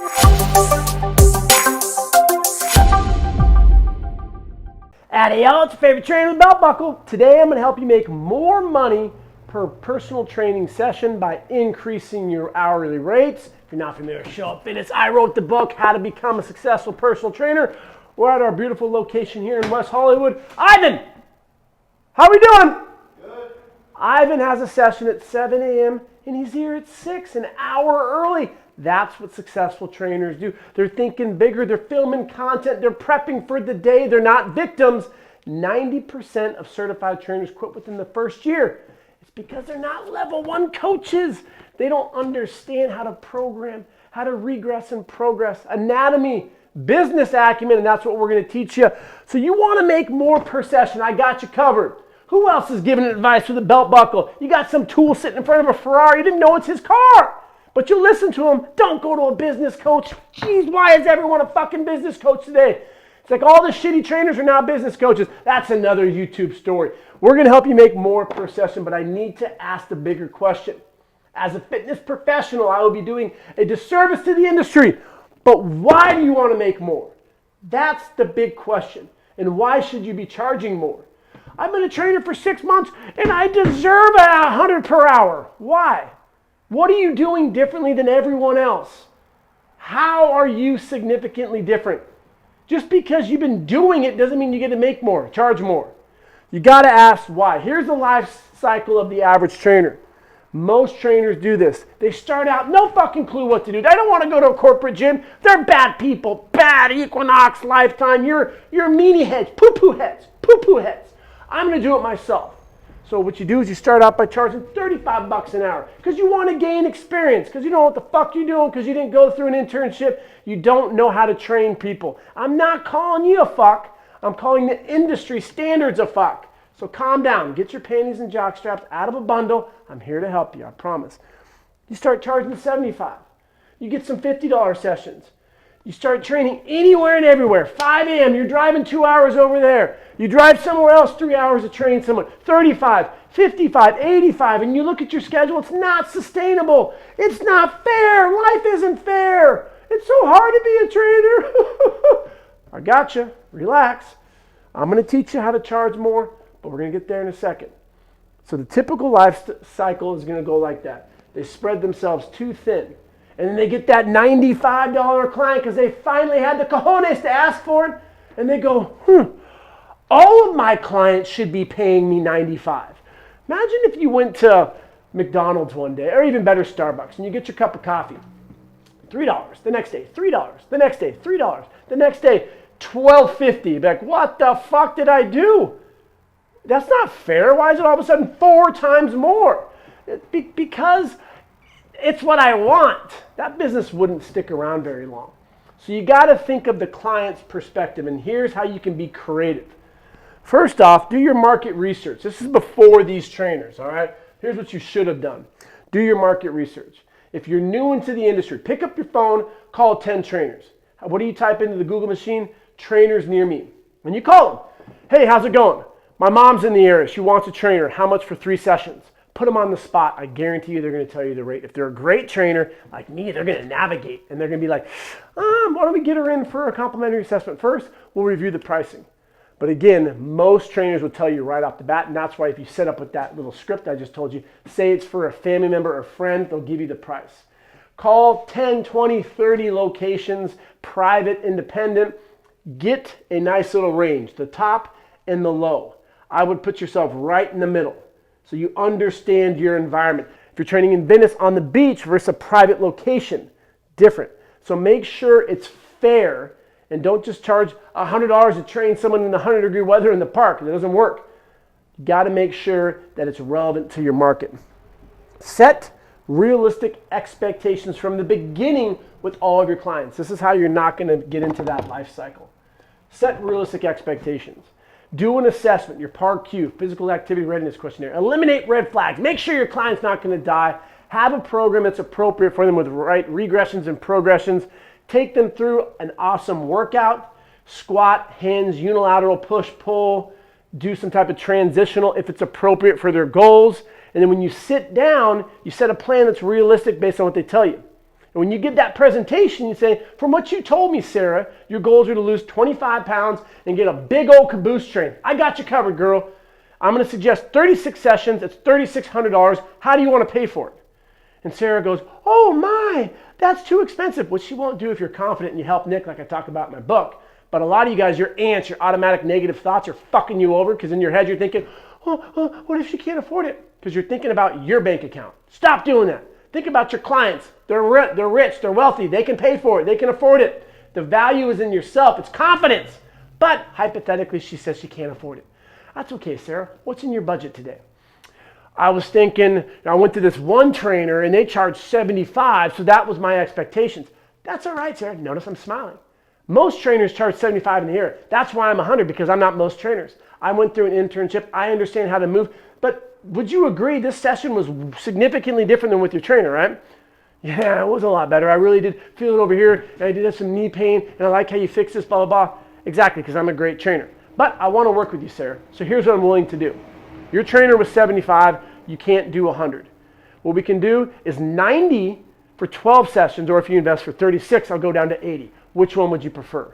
Howdy y'all, it's your favorite trainer with a belt buckle. Today I'm going to help you make more money per personal training session by increasing your hourly rates. If you're not familiar with Show Up Fitness, I wrote the book, How to Become a Successful Personal Trainer. We're at our beautiful location here in West Hollywood. Ivan, how we doing? Good. Ivan has a session at 7 a.m. and he's here at 6, an hour early. That's what successful trainers do. They're thinking bigger, they're filming content, they're prepping for the day, they're not victims. 90% of certified trainers quit within the first year. It's because they're not level 1 coaches. They don't understand how to program, how to regress and progress, anatomy, business acumen, and that's what we're going to teach you. So you want to make more per session, I got you covered. Who else is giving advice with a belt buckle? You got some tool sitting in front of a Ferrari, you didn't know it's his car. But you listen to him. Don't go to a business coach. Jeez, why is everyone a fucking business coach today? It's like all the shitty trainers are now business coaches. That's another YouTube story. We're going to help you make more per session, but I need to ask the bigger question. As a fitness professional, I will be doing a disservice to the industry. But why do you want to make more? That's the big question. And why should you be charging more? I've been a trainer for 6 months and I deserve $100 per hour. Why? What are you doing differently than everyone else? How are you significantly different? Just because you've been doing it doesn't mean you get to make more, charge more. You got to ask why. Here's the life cycle of the average trainer. Most trainers do this. They start out, no fucking clue what to do. They don't want to go to a corporate gym. They're bad people. Bad, Equinox, Lifetime. You're meanie heads, poo-poo heads, poo-poo heads. I'm going to do it myself. So what you do is you start out by charging $35 an hour because you want to gain experience, because you don't know what the fuck you're doing, because you didn't go through an internship. You don't know how to train people. I'm not calling you a fuck. I'm calling the industry standards a fuck. So calm down. Get your panties and jock straps out of a bundle. I'm here to help you, I promise. You start charging $75. You get some $50 sessions. You start training anywhere and everywhere. 5 a.m., you're driving 2 hours over there. You drive somewhere else 3 hours to train someone. 35, 55, 85, and you look at your schedule, it's not sustainable. It's not fair. Life isn't fair. It's so hard to be a trainer. I gotcha. Relax. I'm going to teach you how to charge more, but we're going to get there in a second. So the typical life cycle is going to go like that. They spread themselves too thin. And then they get that $95 client because they finally had the cojones to ask for it. And they go, all of my clients should be paying me $95. Imagine if you went to McDonald's one day, or even better, Starbucks, and you get your cup of coffee. $3. The next day, $3. The next day, $3. The next day, $12.50. You'd be like, what the fuck did I do? That's not fair. Why is it all of a sudden 4 times more? Because it's what I want. That business wouldn't stick around very long. So you got to think of the client's perspective, and here's how you can be creative. First off, do your market research. This is before these trainers, all right? Here's what you should have done. Do your market research. If you're new into the industry, pick up your phone, call 10 trainers. What do you type into the Google machine? Trainers near me. When you call them, hey, how's it going? My mom's in the area. She wants a trainer. How much for 3 sessions? Put them on the spot. I guarantee you they're going to tell you the rate. If they're a great trainer like me, they're going to navigate. And they're going to be like, why don't we get her in for a complimentary assessment first? We'll review the pricing. But again, most trainers will tell you right off the bat. And that's why if you set up with that little script I just told you, say it's for a family member or friend, they'll give you the price. Call 10, 20, 30 locations, private, independent. Get a nice little range, the top and the low. I would put yourself right in the middle, so you understand your environment. If you're training in Venice on the beach versus a private location, different. So make sure it's fair and don't just charge $100 to train someone in the 100-degree weather in the park. It doesn't work. You got to make sure that it's relevant to your market. Set realistic expectations from the beginning with all of your clients. This is how you're not going to get into that life cycle. Set realistic expectations. Do an assessment, your PAR-Q, Physical Activity Readiness Questionnaire. Eliminate red flags. Make sure your client's not going to die. Have a program that's appropriate for them with the right regressions and progressions. Take them through an awesome workout, squat, hands, unilateral push, pull, do some type of transitional if it's appropriate for their goals. And then when you sit down, you set a plan that's realistic based on what they tell you. And when you give that presentation, you say, from what you told me, Sarah, your goals are to lose 25 pounds and get a big old caboose train. I got you covered, girl. I'm going to suggest 36 sessions. It's $3,600. How do you want to pay for it? And Sarah goes, oh my, that's too expensive, which she won't do if you're confident and you help Nick like I talk about in my book. But a lot of you guys, your ants, your automatic negative thoughts are fucking you over because in your head you're thinking, what if she can't afford it? Because you're thinking about your bank account. Stop doing that. Think about your clients. They're rich, they're wealthy, they can pay for it, they can afford it. The value is in yourself, it's confidence. But hypothetically, she says she can't afford it. That's okay, Sarah. What's in your budget today? I was thinking, I went to this one trainer and they charged $75, so that was my expectations. That's all right, Sarah. Notice I'm smiling. Most trainers charge $75 in the year. That's why I'm $100, because I'm not most trainers. I went through an internship. I understand how to move. But would you agree this session was significantly different than with your trainer, right? Yeah, it was a lot better. I really did feel it over here, and I did have some knee pain, and I like how you fix this, blah, blah, blah. Exactly, because I'm a great trainer. But I want to work with you, Sarah. So here's what I'm willing to do. Your trainer was 75. You can't do 100. What we can do is 90 for 12 sessions, or if you invest for 36, I'll go down to 80. Which one would you prefer?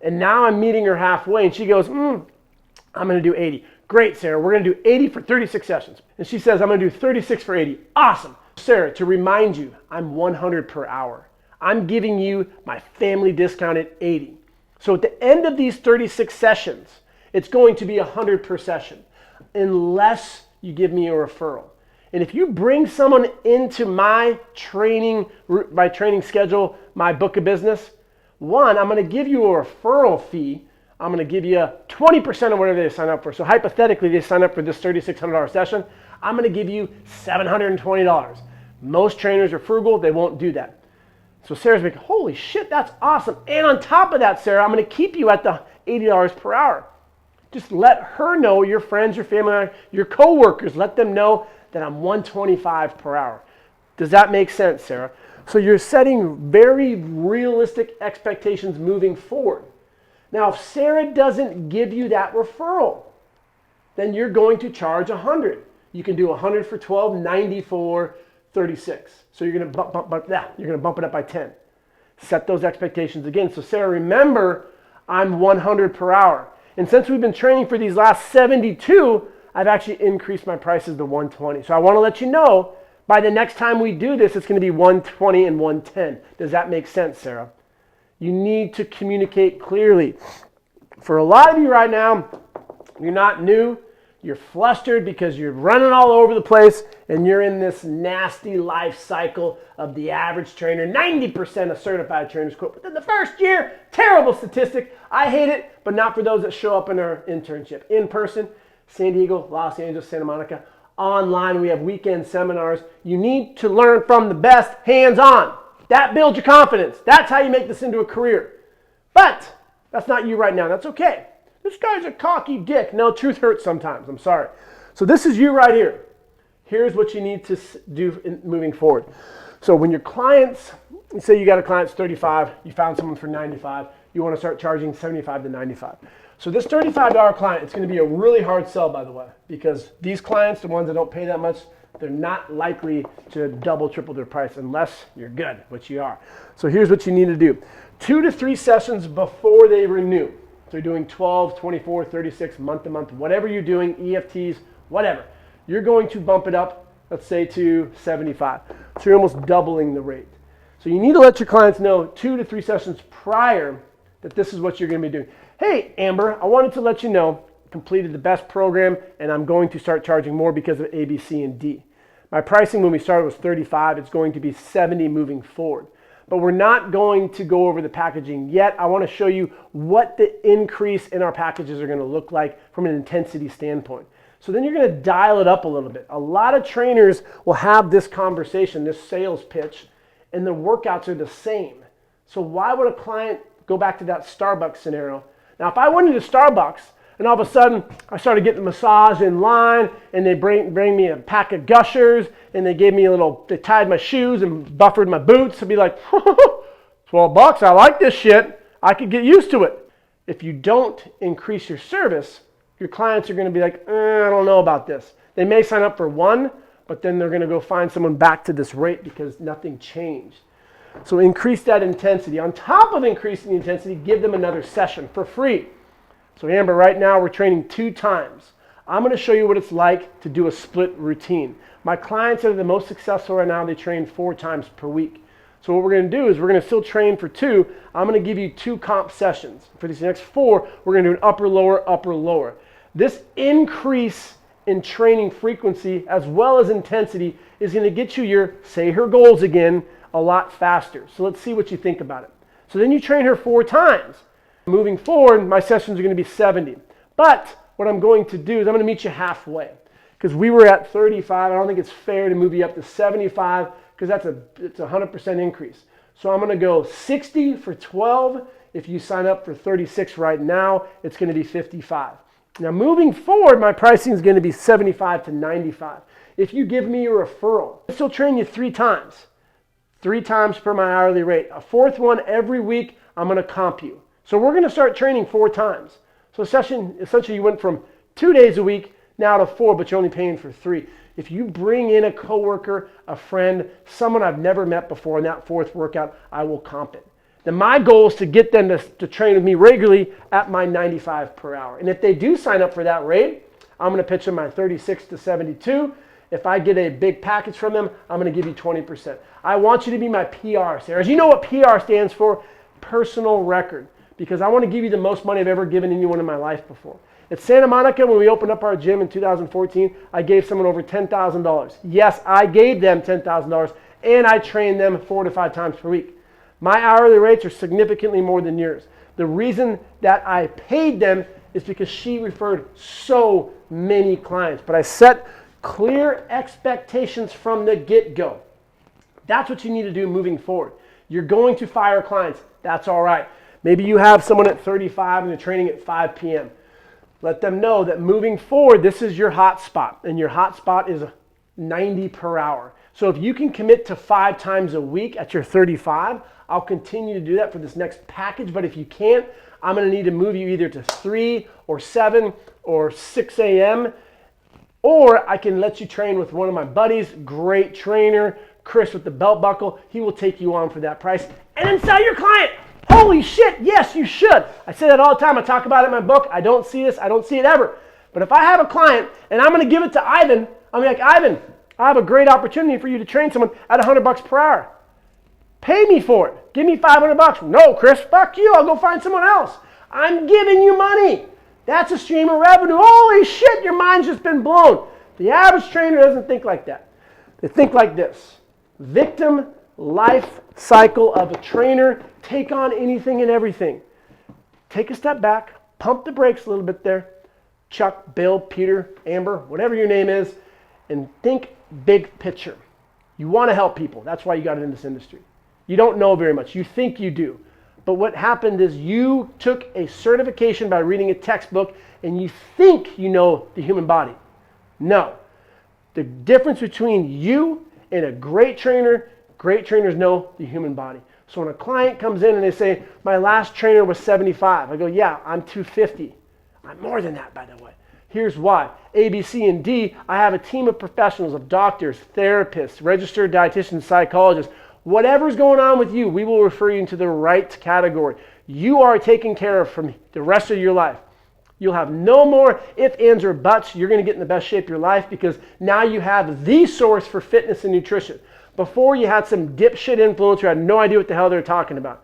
And now I'm meeting her halfway, and she goes, I'm going to do 80. Great, Sarah. We're going to do 80 for 36 sessions. And she says, I'm going to do 36 for 80. Awesome. Sarah, to remind you, I'm 100 per hour. I'm giving you my family discount at 80. So at the end of these 36 sessions, it's going to be 100 per session, unless you give me a referral. And if you bring someone into my training schedule, my book of business, one, I'm going to give you a referral fee. I'm going to give you 20% of whatever they sign up for. So hypothetically, they sign up for this $3,600 session. I'm going to give you $720. Most trainers are frugal. They won't do that. So Sarah's like, holy shit, that's awesome. And on top of that, Sarah, I'm going to keep you at the $80 per hour. Just let her know, your friends, your family, your coworkers, let them know that I'm $125 per hour. Does that make sense, Sarah? So you're setting very realistic expectations moving forward. Now, if Sarah doesn't give you that referral, then you're going to charge 100. You can do 100 for 12, 90 for 36. So you're going to bump it up by 10. Set those expectations again. So Sarah, remember, I'm 100 per hour. And since we've been training for these last 72, I've actually increased my prices to 120. So I want to let you know, by the next time we do this, it's going to be 120 and 110. Does that make sense, Sarah? You need to communicate clearly. For a lot of you right now, you're not new. You're flustered because you're running all over the place and you're in this nasty life cycle of the average trainer. 90% of certified trainers quit within the first year. Terrible statistic. I hate it, but not for those that show up in our internship. In person, San Diego, Los Angeles, Santa Monica. Online, we have weekend seminars. You need to learn from the best hands-on. That builds your confidence. That's how you make this into a career. But that's not you right now. That's okay. This guy's a cocky dick. No, truth hurts sometimes. I'm sorry. So this is you right here. Here's what you need to do moving forward. So when your clients, say you got a client that's 35, you found someone for 95, you want to start charging 75 to 95. So this $35 client, it's going to be a really hard sell, by the way, because these clients, the ones that don't pay that much, they're not likely to double, triple their price unless you're good, which you are. So here's what you need to do. 2 to 3 sessions before they renew. So you're doing 12, 24, 36, month to month, whatever you're doing, EFTs, whatever. You're going to bump it up, let's say to 75. So you're almost doubling the rate. So you need to let your clients know 2 to 3 sessions prior that this is what you're going to be doing. Hey, Amber, I wanted to let you know, completed the best program, and I'm going to start charging more because of A, B, C, and D. My pricing when we started was 35. It's going to be 70 moving forward. But we're not going to go over the packaging yet. I want to show you what the increase in our packages are going to look like from an intensity standpoint. So then you're going to dial it up a little bit. A lot of trainers will have this conversation, this sales pitch, and the workouts are the same. So why would a client go back to that Starbucks scenario? Now, if I went into Starbucks and all of a sudden I started getting a massage in line and they bring me a pack of Gushers and they gave me they tied my shoes and buffered my boots, I'd be like, $12, I like this shit. I could get used to it. If you don't increase your service, your clients are going to be like, I don't know about this. They may sign up for one, but then they're going to go find someone back to this rate because nothing changed. So increase that intensity. On top of increasing the intensity, give them another session for free. So Amber, right now we're training 2 times. I'm going to show you what it's like to do a split routine. My clients that are the most successful right now, they train 4 times per week. So what we're going to do is we're going to still train for 2. I'm going to give you 2 comp sessions. For these next 4, we're going to do an upper, lower, upper, lower. This increase in training frequency as well as intensity is going to get you your, say her goals again, a lot faster. So let's see what you think about it. So then you train her 4 times. Moving forward, my sessions are going to be 70. But what I'm going to do is I'm going to meet you halfway. Because we were at 35, I don't think it's fair to move you up to 75 because it's a 100% increase. So I'm going to go 60 for 12. If you sign up for 36 right now, it's going to be 55. Now moving forward, my pricing is going to be 75 to 95. If you give me a referral, I'll still train you 3 times. 3 times per my hourly rate. A 4th one every week, I'm going to comp you. So we're going to start training 4 times. So essentially you went from 2 days a week now to 4, but you're only paying for 3. If you bring in a coworker, a friend, someone I've never met before in that 4th workout, I will comp it. Then my goal is to get them to train with me regularly at my 95 per hour. And if they do sign up for that rate, I'm going to pitch them my 36 to 72. If I get a big package from them, I'm going to give you 20%. I want you to be my PR, Sarah. As you know what PR stands for? Personal record. Because I want to give you the most money I've ever given anyone in my life before. At Santa Monica, when we opened up our gym in 2014, I gave someone over $10,000. Yes, I gave them $10,000, and I trained them 4 to 5 times per week. My hourly rates are significantly more than yours. The reason that I paid them is because she referred so many clients. But I set clear expectations from the get-go. That's what you need to do moving forward. You're going to fire clients. That's all right. Maybe you have someone at 35 and they're training at 5 p.m. Let them know that moving forward, this is your hot spot, and your hot spot is 90 per hour. So if you can commit to 5 times a week at your 35, I'll continue to do that for this next package. But if you can't, I'm going to need to move you either to 3 or 7 or 6 a.m. Or I can let you train with one of my buddies, great trainer, Chris with the belt buckle. He will take you on for that price and then sell your client. Holy shit, yes, you should. I say that all the time. I talk about it in my book. I don't see this. I don't see it ever. But if I have a client and I'm going to give it to Ivan, I'm like, Ivan, I have a great opportunity for you to train someone at $100 per hour. Pay me for it. Give me $500. No, Chris, fuck you. I'll go find someone else. I'm giving you money. That's a stream of revenue. Holy shit, your mind's just been blown. The average trainer doesn't think like that. They think like this. Victim life cycle of a trainer. Take on anything and everything. Take a step back. Pump the brakes a little bit there. Chuck, Bill, Peter, Amber, whatever your name is, and think big picture. You want to help people. That's why you got in this industry. You don't know very much. You think you do. But what happened is you took a certification by reading a textbook and you think you know the human body. No. The difference between you and a great trainers know the human body. So when a client comes in and they say, my last trainer was 75, I go, yeah, I'm 250. I'm more than that, by the way. Here's why. A, B, C, and D, I have a team of professionals, of doctors, therapists, registered dietitians, psychologists. Whatever's going on with you, we will refer you into the right category. You are taken care of from the rest of your life. You'll have no more ifs, ands, or buts. You're going to get in the best shape of your life because now you have the source for fitness and nutrition. Before, you had some dipshit influencer who had no idea what the hell they're talking about.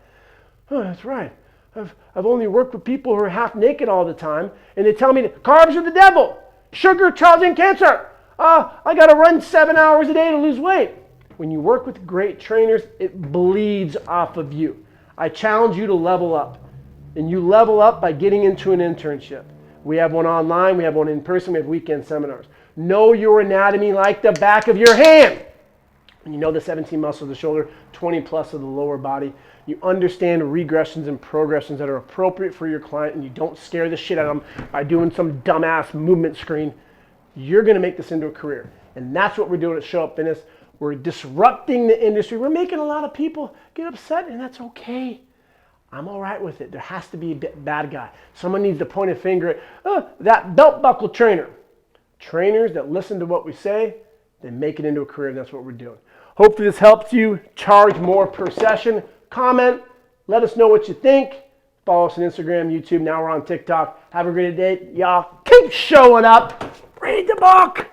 Oh, that's right. I've only worked with people who are half naked all the time, and they tell me that carbs are the devil. Sugar causing cancer. I got to run 7 hours a day to lose weight. When you work with great trainers, it bleeds off of you. I challenge you to level up. And you level up by getting into an internship. We have one online, we have one in person, we have weekend seminars. Know your anatomy like the back of your hand. And you know the 17 muscles of the shoulder, 20 plus of the lower body. You understand regressions and progressions that are appropriate for your client, and you don't scare the shit out of them by doing some dumbass movement screen. You're going to make this into a career. And that's what we're doing at Show Up Fitness. We're disrupting the industry. We're making a lot of people get upset, and that's okay. I'm all right with it. There has to be a bad guy. Someone needs to point a finger at that belt buckle trainer. Trainers that listen to what we say, they make it into a career, and that's what we're doing. Hopefully this helps you charge more per session. Comment, let us know what you think. Follow us on Instagram, YouTube. Now we're on TikTok. Have a great day. Y'all keep showing up. Read the book.